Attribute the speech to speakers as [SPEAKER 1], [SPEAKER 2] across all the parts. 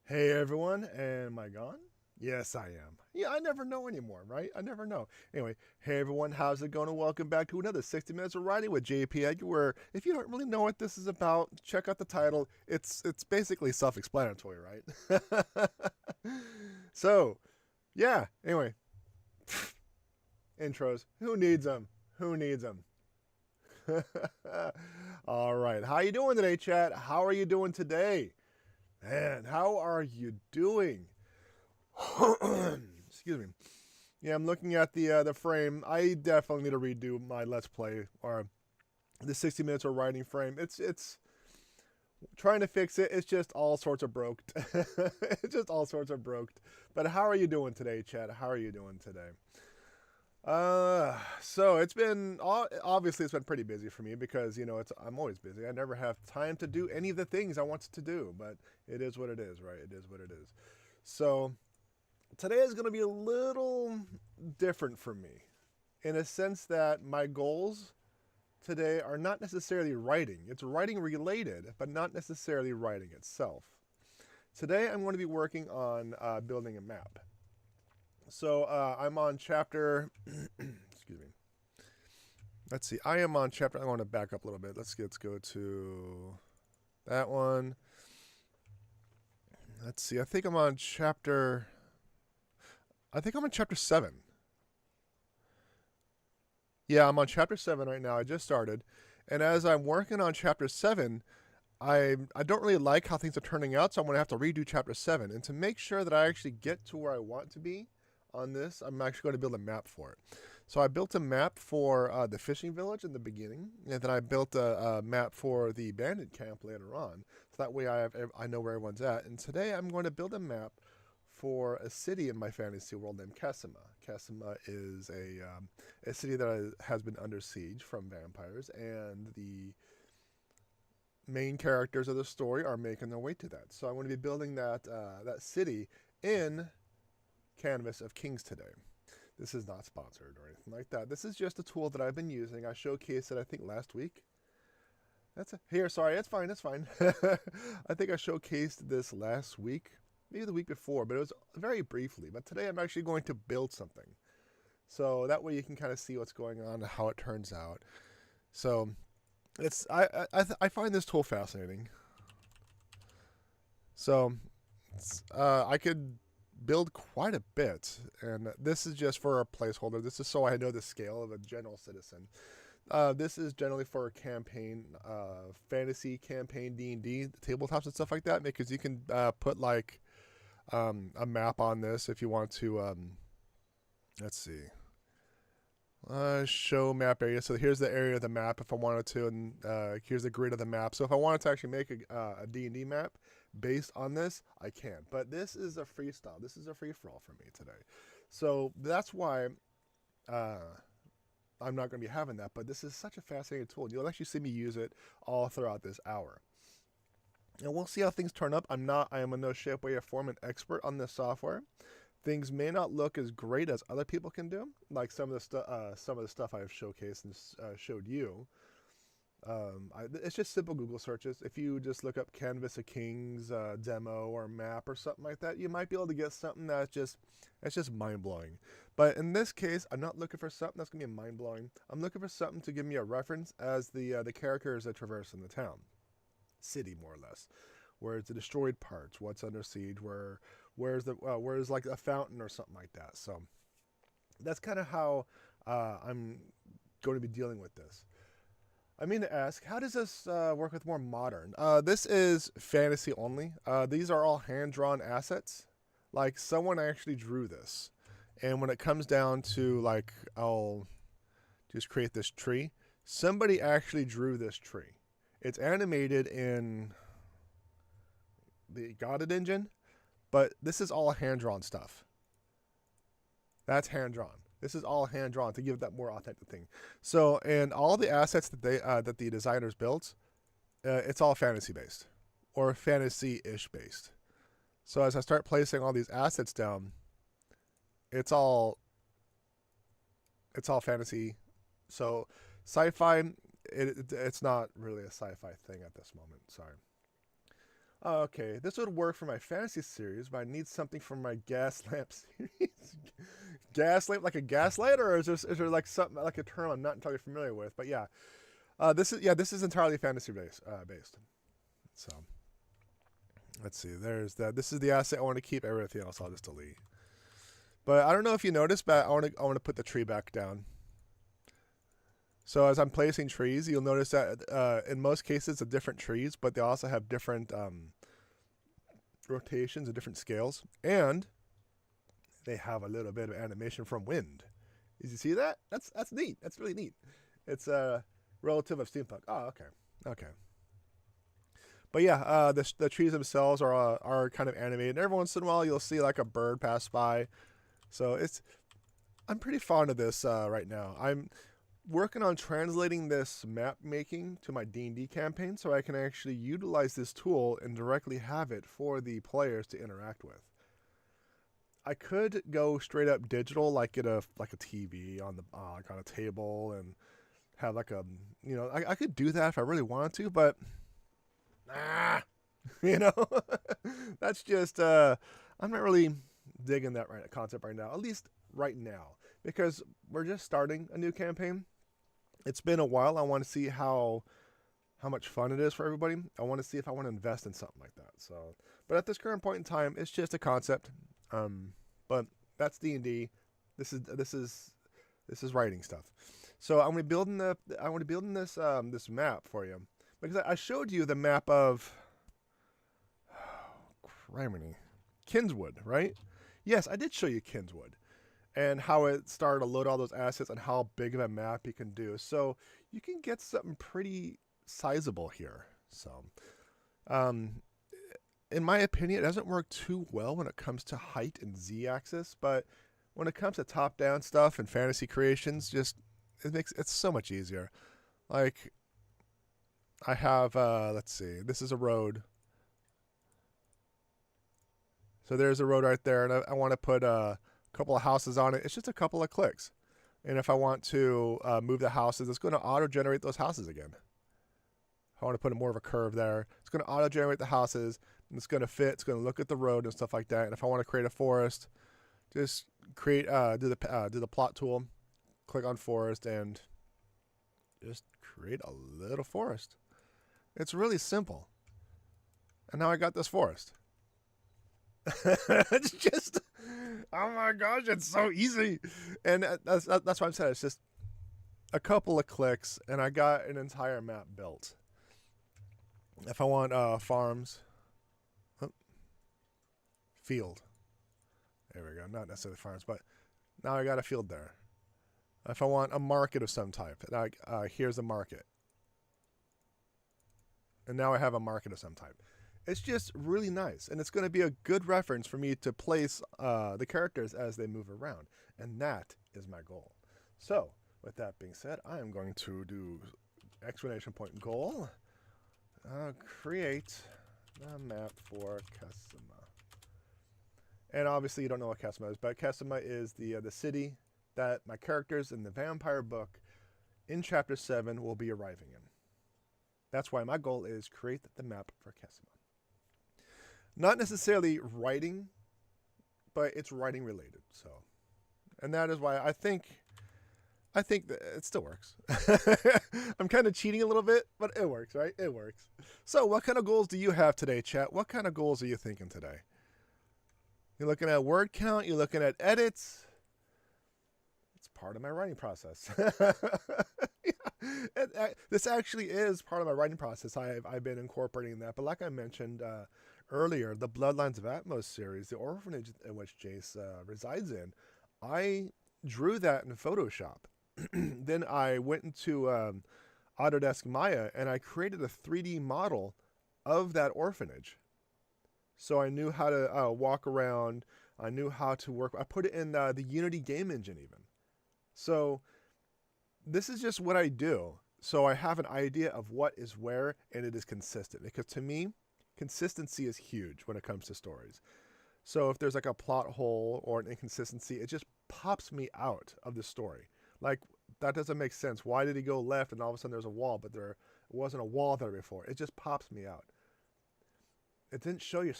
[SPEAKER 1] Hey everyone, am I gone? Yes, I am. Yeah, I never know anymore, right? I never know. Anyway, hey everyone, how's it going? Welcome back to another 60 Minutes of Writing with JP Edgar, where if you don't really know what this is about, check out the title. It's basically self-explanatory, right? So, yeah, anyway, intros. Who needs them? Who needs them? All right, how you doing today, chat? How are you doing today? Man, how are you doing? Excuse me. Yeah, I'm looking at the frame. I definitely need to redo my Let's Play or the 60 minutes of writing frame. It's trying to fix it. It's just all sorts of broke. It's just all sorts of broke. But how are you doing today, Chad? How are you doing today? So it's been obviously it's been pretty busy for me because I'm always busy. I never have time to do any of the things I want to do. But it is what it is, right? It is what it is. So today is going to be a little different for me in a sense that my goals today are not necessarily writing. It's writing related, but not necessarily writing itself. Today I'm going to be working on building a map. So I'm on chapter, excuse me. Let's see, I am on chapter, I want to back up a little bit. Let's go to that one. Let's see, I think I'm on chapter 7. Yeah, I'm on chapter 7 right now. I just started. And as I'm working on chapter 7, I don't really like how things are turning out, so I'm going to have to redo chapter 7. And to make sure that I actually get to where I want to be on this, I'm actually going to build a map for it. So I built a map for the fishing village in the beginning, and then I built a map for the bandit camp later on. So that way I know where everyone's at. And today I'm going to build a map for a city in my fantasy world named Cassima. Cassima is a city that has been under siege from vampires, and the main characters of the story are making their way to that. So I'm going to be building that city in Canvas of Kings today. This is not sponsored or anything like that. This is just a tool that I've been using. I showcased it, I think, last week. Sorry, it's fine, it's fine. I think I showcased this last week, maybe the week before, but it was very briefly. But today I'm actually going to build something. So that way you can kind of see what's going on and how it turns out. So I find this tool fascinating. So I could build quite a bit, and this is just for a placeholder. This is so I know the scale of a general citizen. This is generally for a campaign, fantasy campaign, D&D tabletops and stuff like that, because you can put like a map on this if you want to. Let's see. Show map area. So here's the area of the map if I wanted to, and here's the grid of the map. So if I wanted to actually make a D&D map based on this, I can. But this is a freestyle. This is a free-for-all for me today. So that's why I'm not going to be having that, but this is such a fascinating tool. You'll actually see me use it all throughout this hour. And we'll see how things turn up. I am in no shape, way, or form an expert on this software. Things may not look as great as other people can do, like some of the stuff I've showcased and showed you. It's just simple Google searches. If you just look up Canvas of Kings demo or map or something like that, you might be able to get something that's just mind blowing. But in this case, I'm not looking for something that's gonna be mind blowing. I'm looking for something to give me a reference as the characters that traverse in the town, city more or less. Where's the destroyed parts? What's under siege? Where's like a fountain or something like that. So that's kind of how I'm going to be dealing with this. I mean to ask, how does this work with more modern? This is fantasy only. These are all hand-drawn assets. Like, someone actually drew this. And when it comes down to, like, I'll just create this tree, somebody actually drew this tree. It's animated in the Godot engine, but this is all hand-drawn stuff. That's hand-drawn. This is all hand-drawn to give that more authentic thing. So, and all the assets that that the designers built, it's all fantasy-based or fantasy-ish based. So as I start placing all these assets down, it's all fantasy. So sci-fi, it's not really a sci-fi thing at this moment. Sorry. Okay, this would work for my fantasy series, but I need something for my gas lamp series. Gas lamp, like a gaslight, or is there like something like a term I'm not entirely familiar with? But yeah, this is entirely fantasy based. So let's see. There's that. This is the asset I want to keep. Everything else I'll just delete. But I don't know if you noticed, but I want to put the tree back down. So as I'm placing trees, you'll notice that in most cases they're different trees, but they also have different rotations and different scales, and they have a little bit of animation from wind. Did you see that? That's neat. That's really neat. It's a relative of steampunk. Oh, okay. But yeah, the trees themselves are kind of animated. Every once in a while, you'll see like a bird pass by. So I'm pretty fond of this right now. I'm working on translating this map making to my D&D campaign so I can actually utilize this tool and directly have it for the players to interact with. I could go straight up digital, like get a TV on the like on a table and have like a, I could do that if I really wanted to, but that's just I'm not really digging that concept right now, at least right now, because we're just starting a new campaign. It's been a while. I want to see how much fun it is for everybody. I want to see if I want to invest in something like that. So, but at this current point in time, it's just a concept. But that's D&D. This is writing stuff. So I'm going to be building this this map for you, because I showed you the map of criminy, Kinswood, right? Yes, I did show you Kinswood, and how it started to load all those assets and how big of a map you can do. So you can get something pretty sizable here. So, in my opinion, it doesn't work too well when it comes to height and Z-axis, but when it comes to top-down stuff and fantasy creations, it's so much easier. Like, I have, let's see, this is a road. So there's a road right there, and I want to put a couple of houses on it. It's just a couple of clicks. And if I want to move the houses, it's going to auto-generate those houses again. If I want to put more of a curve there, it's going to auto-generate the houses, and it's going to fit. It's going to look at the road and stuff like that. And if I want to create a forest, just create do the plot tool, click on forest, and just create a little forest. It's really simple. And now I got this forest. It's just, oh my gosh, it's so easy. And that's what I'm saying. It's just a couple of clicks, and I got an entire map built. If I want farms, field. There we go. Not necessarily farms, but now I got a field there. If I want a market of some type, here's a market. And now I have a market of some type. It's just really nice, and it's going to be a good reference for me to place the characters as they move around, and that is my goal. So, with that being said, I am going to do exclamation point goal. Create the map for Kasuma. And obviously, you don't know what Kasuma is, but Kasuma is the city that my characters in the vampire book in Chapter 7 will be arriving in. That's why my goal is create the map for Kasuma. Not necessarily writing, but it's writing related. So, and that is why I think that it still works. I'm kind of cheating a little bit, but it works, right? It works. So, what kind of goals do you have today, chat? What kind of goals are you thinking today? You're looking at word count. You're looking at edits. It's part of my writing process. This actually is part of my writing process. I've been incorporating that. But like I mentioned earlier, the Bloodlines of Atmos series, the orphanage in which Jace resides in, I drew that in Photoshop. Then I went into Autodesk Maya and I created a 3D model of that orphanage. So I knew how to walk around. I knew how to work. I put it in the Unity game engine even. So this is just what I do. So I have an idea of what is where, and it is consistent. Because to me, consistency is huge when it comes to stories. So if there's like a plot hole or an inconsistency, it just pops me out of the story. Like, that doesn't make sense. Why did he go left and all of a sudden there's a wall, but there wasn't a wall there before? It just pops me out. It didn't show you.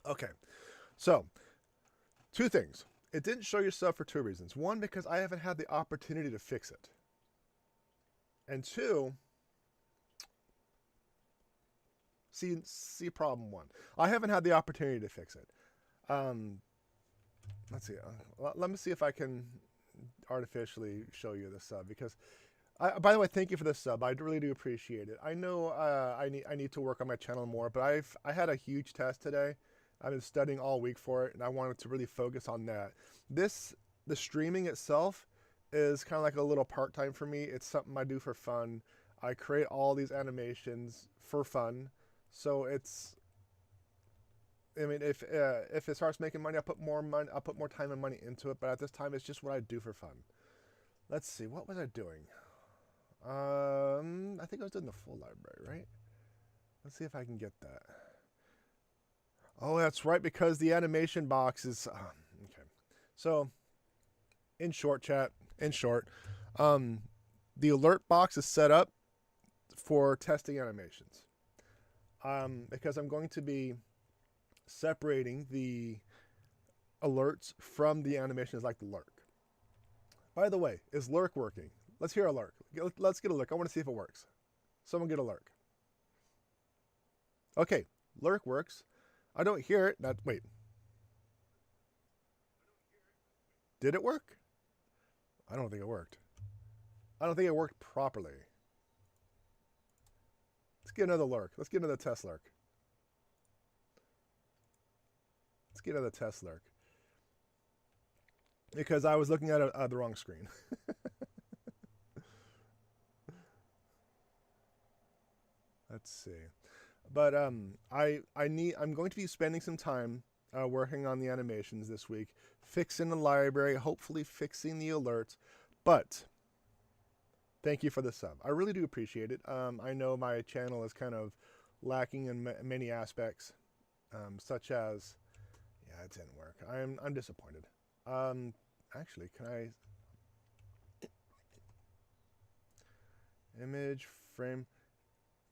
[SPEAKER 1] Okay, so 2 things. It didn't show yourself for 2 reasons. 1, because I haven't had the opportunity to fix it. And 2, see problem 1. I haven't had the opportunity to fix it. Let's see. Let me see if I can artificially show you the sub, because by the way, thank you for the sub. I really do appreciate it. I know I need to work on my channel more, but I had a huge test today. I've been studying all week for it, and I wanted to really focus on that. The streaming itself is kind of like a little part-time for me. It's something I do for fun. I create all these animations for fun. So it's, I mean, if it starts making money, I'll put more money, I'll put more time and money into it. But at this time, it's just what I do for fun. Let's see, what was I doing? I think I was doing the full library, right? Let's see if I can get that. Oh, that's right, because the animation box is okay. So, in short, chat, the alert box is set up for testing animations. Because I'm going to be separating the alerts from the animations like the lurk. By the way, is lurk working? Let's hear a lurk. Let's get a lurk. I want to see if it works. Someone get a lurk. Okay, lurk works. I don't hear it. Wait. Did it work? I don't think it worked. I don't think it worked properly. Let's get another lurk. Let's get another test lurk. Let's get another test lurk. Because I was looking at the wrong screen. Let's see. But I'm going to be spending some time working on the animations this week, fixing the library, hopefully fixing the alerts. But thank you for the sub. I really do appreciate it. I know my channel is kind of lacking in many aspects, such as, yeah, it didn't work. I'm disappointed. Actually, can I image frame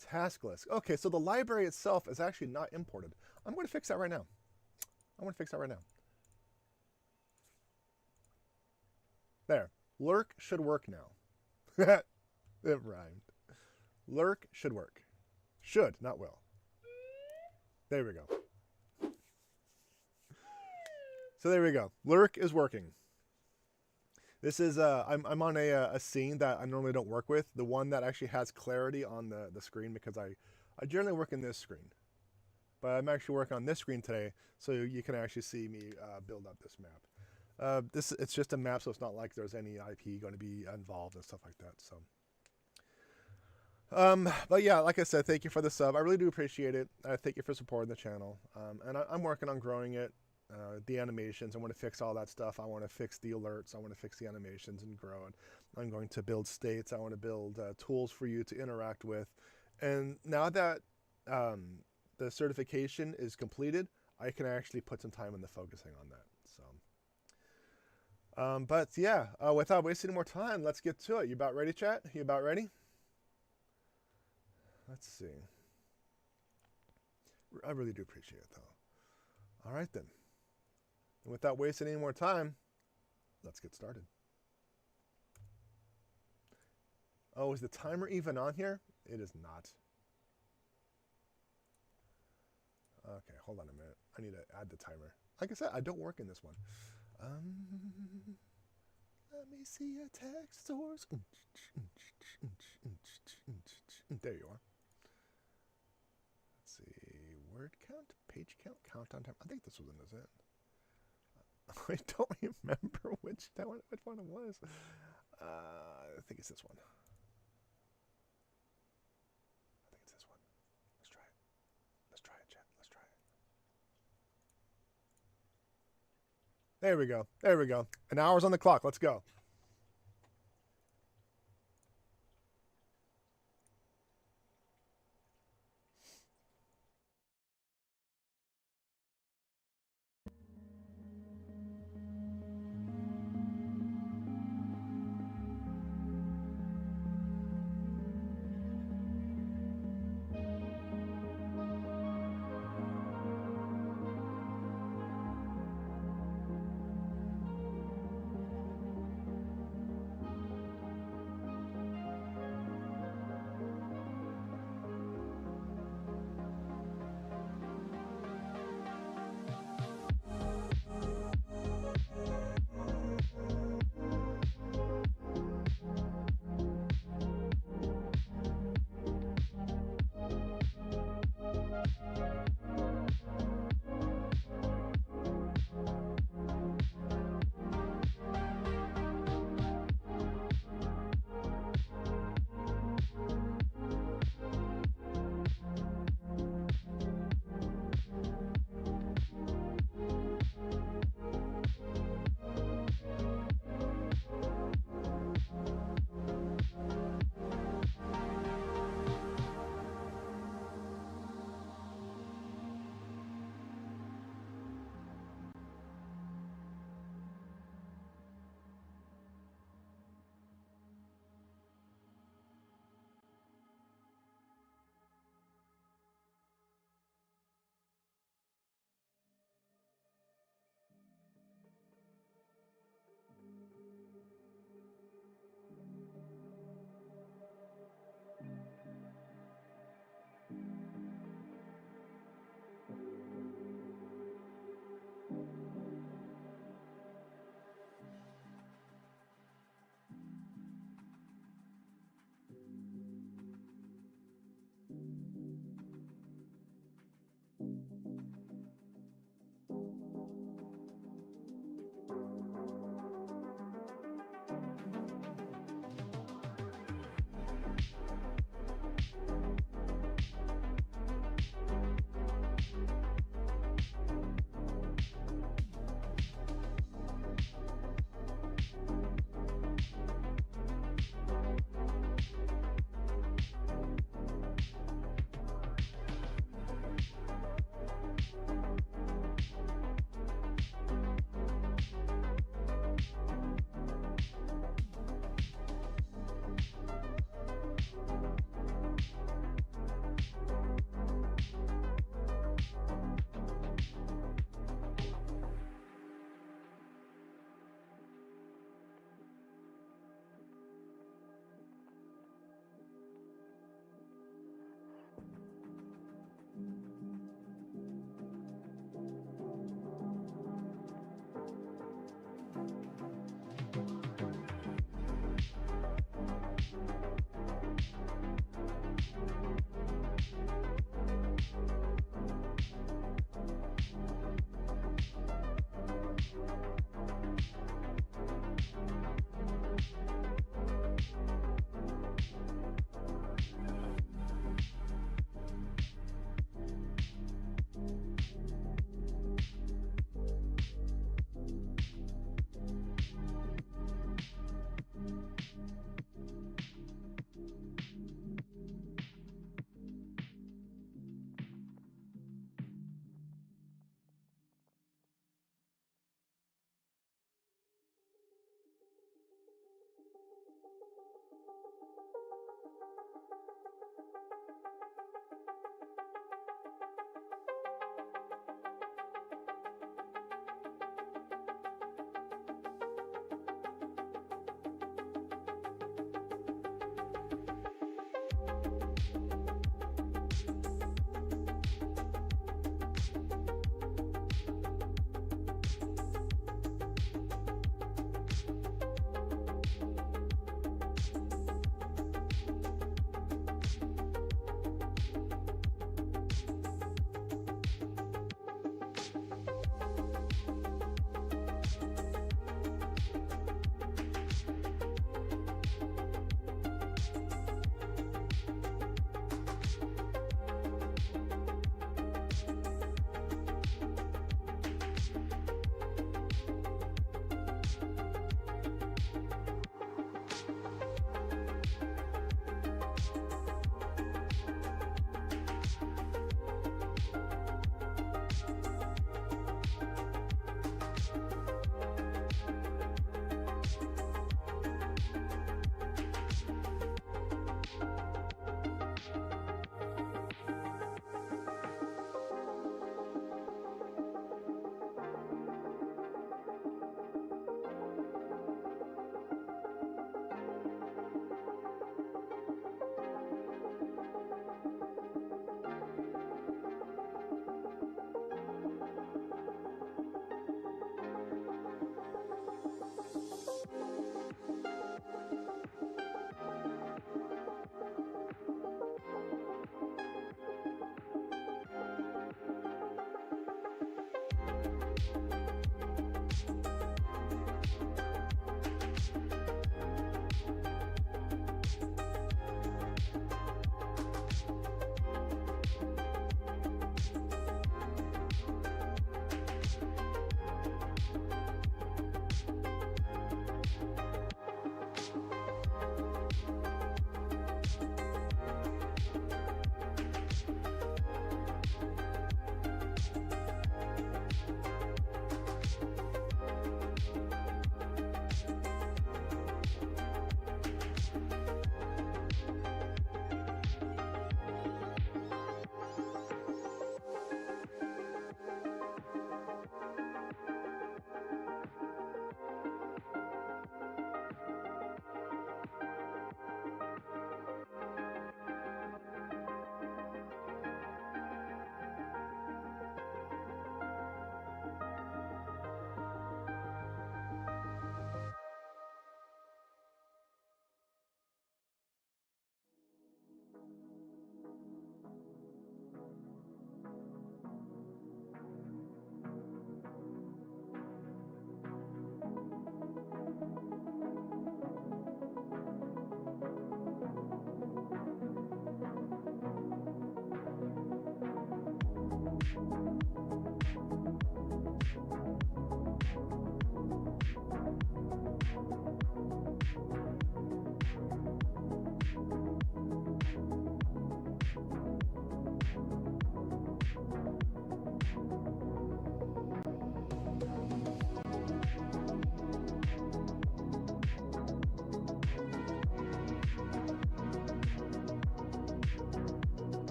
[SPEAKER 1] task list? Okay, so the library itself is actually not imported. I'm going to fix that right now. There. Lurk should work now. It rhymed. Lurk should work. Should, not will. There we go. So there we go. Lurk is working. This is, I'm on a scene that I normally don't work with. The one that actually has clarity on the screen, because I generally work in this screen. But I'm actually working on this screen today, so you can actually see me build up this map. It's just a map, so it's not like there's any IP going to be involved and stuff like that. So, but yeah, like I said, thank you for the sub. I really do appreciate it. Thank you for supporting the channel. And I'm working on growing it. the animations. I want to fix all that stuff. I want to fix the alerts. I want to fix the animations and grow it. I'm going to build states. I want to build tools for you to interact with. And now that the certification is completed, I can actually put some time into focusing on that. So, but yeah, without wasting any more time, let's get to it. You about ready, chat? You about ready? Let's see. I really do appreciate it, though. All right, then. And without wasting any more time, let's get started. Oh, is the timer even on here? It is not. Okay, hold on a minute. I need to add the timer. Like I said, I don't work in this one. Let me see your text source. There you are. Let's see. Word count, page count, countdown time. I think this was in this end. I don't remember which one it was. I think it's this one. I think it's this one. Let's try it. Let's try it, chat. Let's try it. There we go. There we go. An hour's on the clock. Let's go.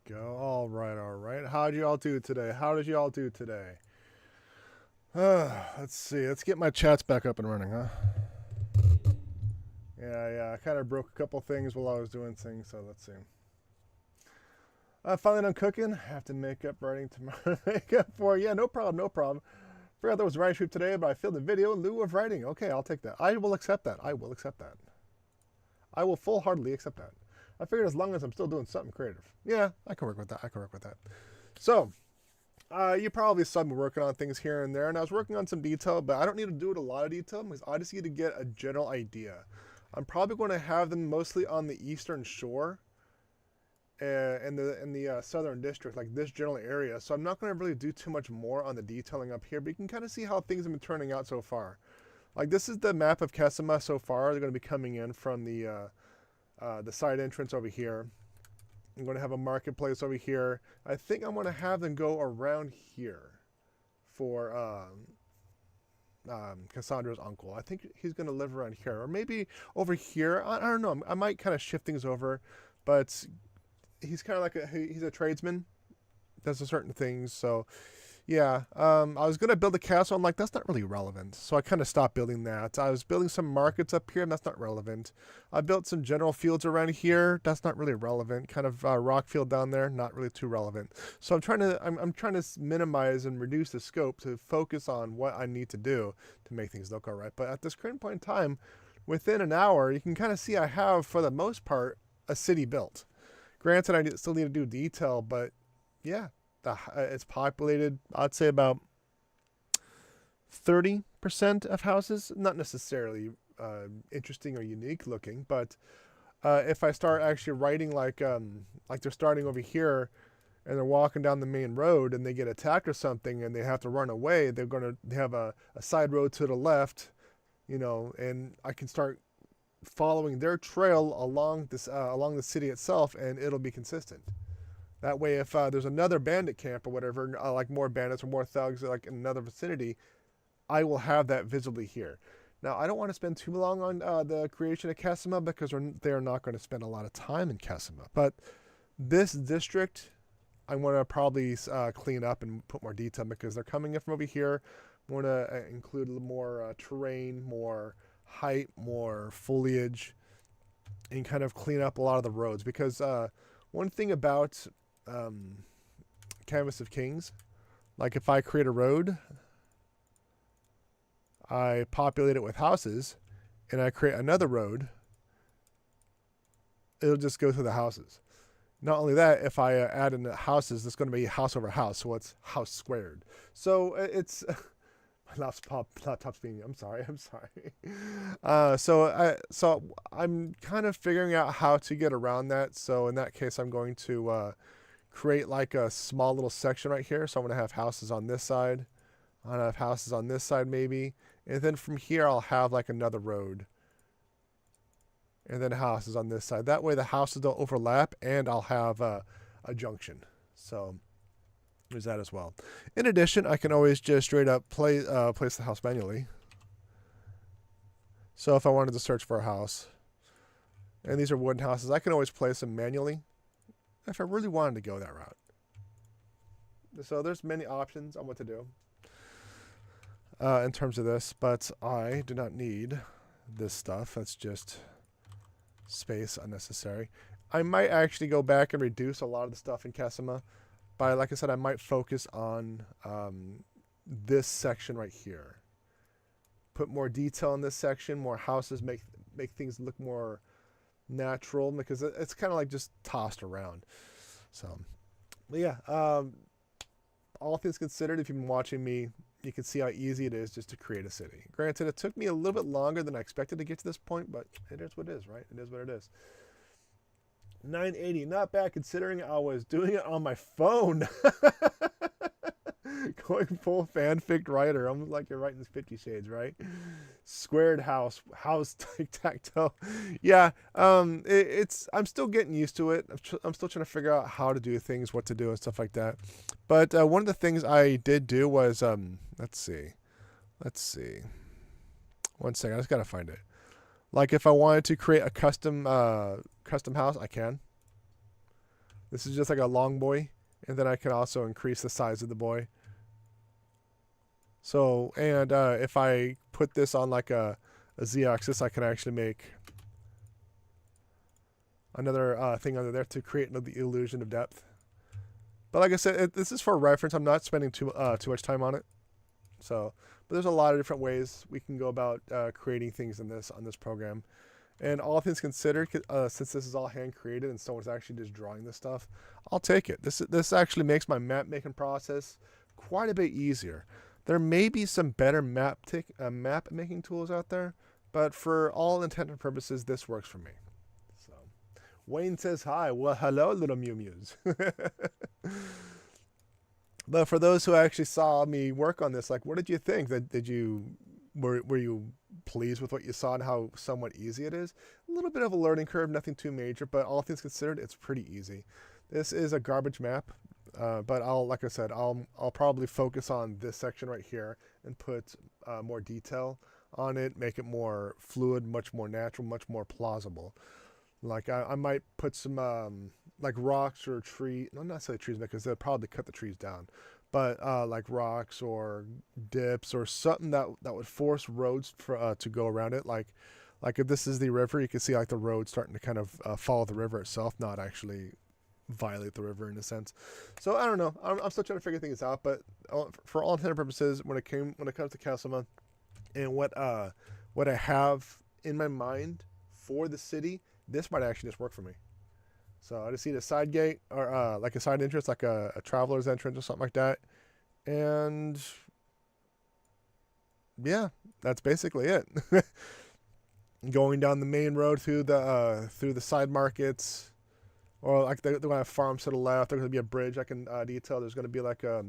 [SPEAKER 1] go. All right, all right. How'd you all do today? How did you all do today? Let's see. Let's get my chats back up and running, huh? Yeah. I kind of broke a couple things while I was doing things, so let's see. Finally done cooking. I have to make up writing tomorrow. Make up for yeah, no problem. Forgot there was a writing shoot today, but I filmed the video in lieu of writing. Okay, I'll take that. I will accept that. I will full-heartedly accept that. I figured as long as I'm still doing something creative. Yeah, I can work with that. So, you probably saw me working on things here and there, and I was working on some detail, but I don't need to do it a lot of detail because I just need to get a general idea. I'm probably going to have them mostly on the eastern shore in the southern district, like this general area. So I'm not going to really do too much more on the detailing up here, but you can kind of see how things have been turning out so far. Like this is the map of Kesema so far. They're going to be coming in from the side entrance over here. I'm going to have a marketplace over here. I think I'm going to have them go around here for Cassandra's uncle. I think he's going to live around here, or maybe over here. I don't know. I might kind of shift things over, but he's kind of like he's a tradesman, does certain things. So yeah, I was gonna build a castle. I'm like, that's not really relevant, so I kind of stopped building that. I was building some markets up here, and that's not relevant. I built some general fields around here. That's not really relevant. Kind of rock field down there, not really too relevant. So I'm trying to minimize and reduce the scope to focus on what I need to do to make things look all right. But at this current point in time, within an hour, you can kind of see I have, for the most part, a city built. Granted, I still need to do detail, but yeah, it's populated, I'd say about 30% of houses. Not necessarily interesting or unique looking, but if I start actually writing like they're starting over here and they're walking down the main road and they get attacked or something and they have to run away, they have a side road to the left, and I can start following their trail along the city itself, and it'll be consistent. That way, if there's another bandit camp or whatever, like more bandits or more thugs like in another vicinity, I will have that visibly here. Now, I don't want to spend too long on the creation of Kesema because they're not going to spend a lot of time in Kesema. But this district, I want to probably clean up and put more detail because they're coming in from over here. I want to include a little more terrain, more height, more foliage, and kind of clean up a lot of the roads. Because one thing about Canvas of Kings, like if I create a road, I populate it with houses, and I create another road, it'll just go through the houses. Not only that, if I add in the houses, it's going to be house over house, so it's house squared. So it's my laptop's being. I'm sorry. So I'm kind of figuring out how to get around that. So in that case, I'm going to create like a small little section right here. So I'm going to have houses on this side. I'll have houses on this side maybe, and then from here I'll have like another road, and then houses on this side. That way the houses don't overlap, and I'll have a junction. So there's that as well. In addition, I can always just straight up place the house manually. So if I wanted to search for a house, and these are wooden houses, I can always place them manually if I really wanted to go that route. So there's many options on what to do in terms of this, but I do not need this stuff. That's just space unnecessary. I might actually go back and reduce a lot of the stuff in Kesema. But like I said, I might focus on this section right here. Put more detail in this section, more houses, make things look more natural, because it's kind of like just tossed around. So, but yeah, all things considered, if you've been watching me, you can see how easy it is just to create a city. Granted, it took me a little bit longer than I expected to get to this point, but it is what it is, right? It is what it is. 980, not bad considering I was doing it on my phone. Going full fanfic writer, almost like you're writing this 50 Shades, right? Squared house tic-tac-toe. Yeah, I'm still getting used to it. I'm still trying to figure out how to do things, what to do, and stuff like that. But one of the things I did do was, let's see. One second, I just gotta find it. Like if I wanted to create a custom house, I can. This is just like a long boy, and then I can also increase the size of the boy. So, and if I put this on like a z-axis, I can actually make another thing under there to create the illusion of depth. But like I said, this is for reference. I'm not spending too much time on it. So, but there's a lot of different ways we can go about creating things on this program. And all things considered, since this is all hand created and someone's actually just drawing this stuff, I'll take it. This actually makes my map making process quite a bit easier. There may be some better map making tools out there, but for all intent and purposes, this works for me. So, Wayne says hi. Well, hello, little Mew Mews. But for those who actually saw me work on this, like, what did you think? Were you pleased with what you saw and how somewhat easy it is? A little bit of a learning curve, nothing too major, but all things considered, it's pretty easy. This is a garbage map, but like I said, I'll probably focus on this section right here and put more detail on it, make it more fluid, much more natural, much more plausible. Like I might put some like rocks or tree, not necessarily trees, because they'll probably cut the trees down, but like rocks or dips or something that would force roads to go around it. Like if this is the river, you can see like the road starting to kind of follow the river itself, not actually violate the river in a sense. So I don't know. I'm still trying to figure things out, but for all intents and purposes, when it comes to Castleman and what I have in my mind for the city, this might actually just work for me. So I just need a side gate or like a side entrance, like a traveler's entrance or something like that. And yeah, that's basically it. Going down the main road through the side markets, or like they're going to have farms to the left. There's going to be a bridge I can detail. There's going to be like a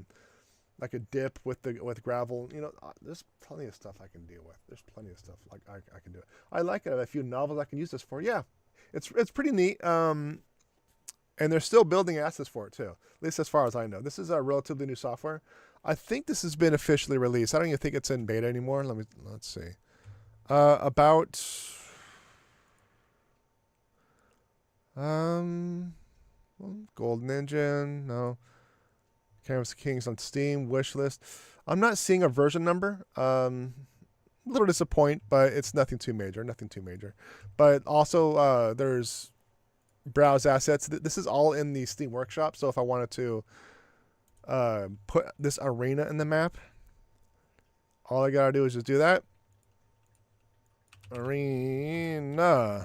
[SPEAKER 1] dip with gravel. You know, there's plenty of stuff I can deal with. There's plenty of stuff like I can do it. I like it. I have a few novels I can use this for. Yeah, it's pretty neat. And they're still building assets for it too, at least as far as I know. This is a relatively new software. I think this has been officially released. I don't even think it's in beta anymore. Let's see. About Golden Engine, no. Canvas Kings on Steam, wishlist. I'm not seeing a version number. A little disappointed, but it's nothing too major. But also, there's browse assets. This is all in the Steam Workshop. So if I wanted to put this arena in the map, all I gotta do is just do that. Arena.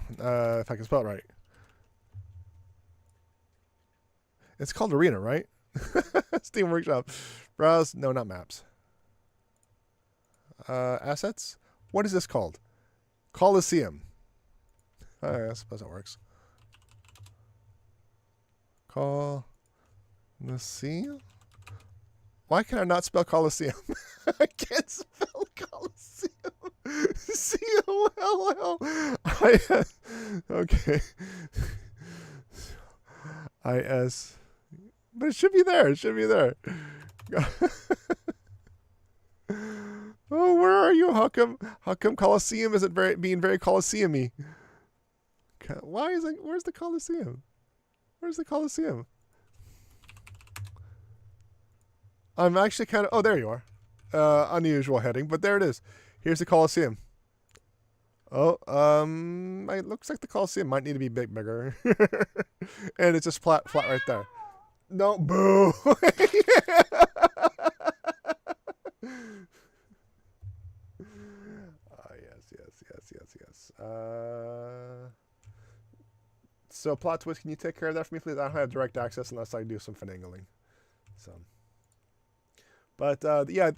[SPEAKER 1] If I can spell it right. It's called Arena, right? Steam Workshop. Browse. No, not maps. Assets. What is this called? Coliseum. I suppose that works. Coliseum? Why can I not spell Coliseum? I can't spell Coliseum. C-O-L-L. Okay. I-S. But it should be there. Oh, where are you? How come Coliseum isn't being very Coliseum-y? Why is it? Where's the Coliseum? I'm actually kind of... Oh, there you are. Unusual heading, but there it is. Here's the Coliseum. Oh, it looks like the Coliseum might need to be bigger. And it's just flat right there. No, boo. Yes. So plot twist, can you take care of that for me, please? I don't have direct access unless I do some finagling. So, but yeah,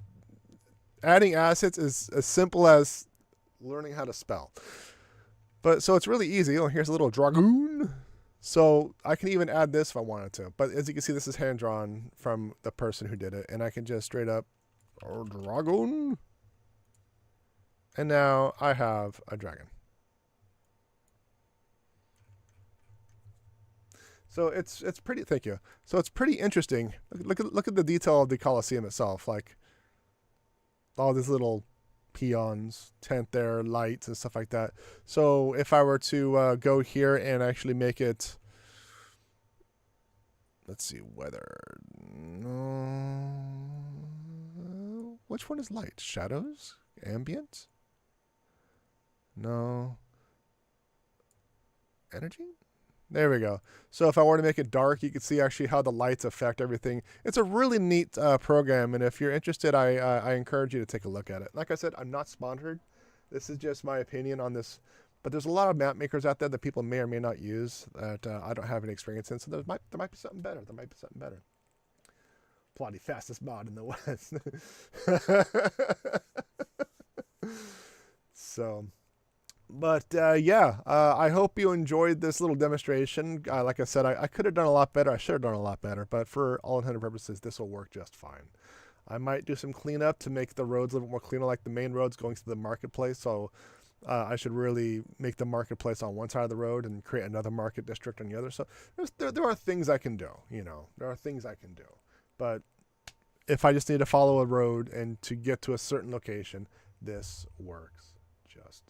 [SPEAKER 1] adding assets is as simple as learning how to spell. But so it's really easy. Oh, here's a little dragoon. So I can even add this if I wanted to. But as you can see, this is hand drawn from the person who did it, and I can just straight up dragoon. And now I have a dragon. So it's pretty. Thank you. So it's pretty interesting. Look at the detail of the Colosseum itself. Like all these little peons, tent there, lights and stuff like that. So if I were to go here and actually make it let's see, weather. No. Which one is light? Shadows? Ambient? No. Energy? There we go. So if I were to make it dark, you can see actually how the lights affect everything. It's a really neat program, and if you're interested, I encourage you to take a look at it. Like I said, I'm not sponsored. This is just my opinion on this. But there's a lot of map makers out there that people may or may not use that I don't have any experience in. So there might be something better. There might be something better. Bloody fastest mod in the West. So, but yeah, I hope you enjoyed this little demonstration. Like I said, I could have done a lot better. I should have done a lot better. But for all intended purposes, this will work just fine. I might do some cleanup to make the roads a little bit more cleaner, like the main roads going to the marketplace. So I should really make the marketplace on one side of the road and create another market district on the other. So there are things I can do, you know. There are things I can do. But if I just need to follow a road and to get to a certain location, this works just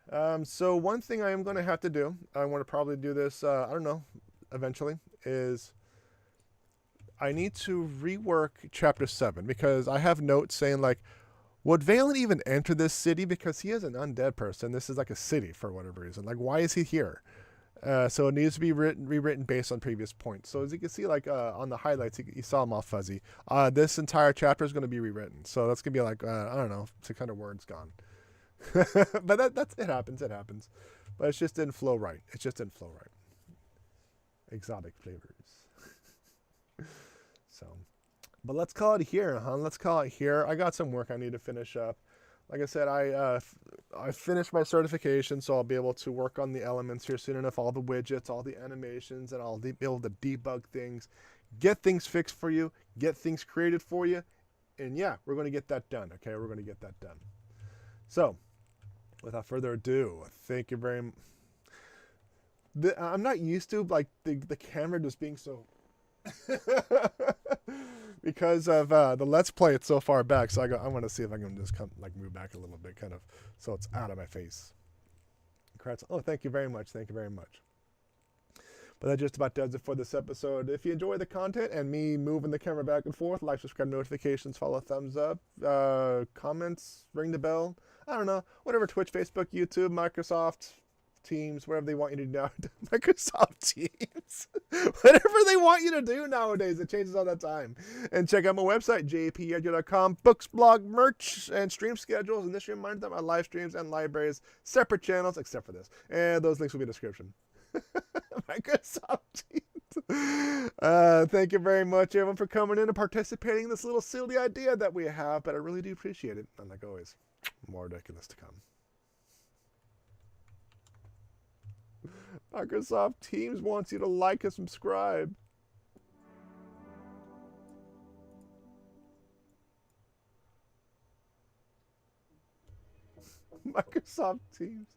[SPEAKER 1] fine. So one thing I am going to have to do, I want to probably do this, I don't know, eventually, is I need to rework Chapter 7 because I have notes saying like, would Valen even enter this city? Because he is an undead person. This is like a city for whatever reason. Like, why is he here? So it needs to be rewritten based on previous points. So as you can see, like on the highlights, you saw them all fuzzy. This entire chapter is going to be rewritten. So that's going to be like, I don't know, 600 words gone. But that's it happens. It happens. But it just didn't flow right. It just didn't flow right. Exotic flavors. So. But let's call it here, huh? Let's call it here. I got some work I need to finish up. Like I said, I finished my certification, so I'll be able to work on the elements here soon enough, all the widgets, all the animations, and I'll be able to debug things, get things fixed for you, get things created for you, and yeah, we're going to get that done, okay? We're going to get that done. So, without further ado, thank you very much. I'm not used to, like, the camera just being so... because of the Let's Play, it's so far back. So I want to see if I can just move back a little bit, kind of, so it's out of my face. Oh, thank you very much. Thank you very much. But that just about does it for this episode. If you enjoy the content and me moving the camera back and forth, like, subscribe, notifications, follow, thumbs up, comments, ring the bell. I don't know, whatever, Twitch, Facebook, YouTube, Microsoft Teams, whatever they want you to do. Microsoft Teams. Whatever they want you to do nowadays. It changes all the time. And check out my website, jpedgar.com. Books, blog, merch, and stream schedules. And this reminds them of my live streams and libraries. Separate channels, except for this. And those links will be in the description. Microsoft Teams. Thank you very much, everyone, for coming in and participating in this little silly idea that we have. But I really do appreciate it. And like always, more ridiculous to come. Microsoft Teams wants you to like and subscribe. Microsoft Teams.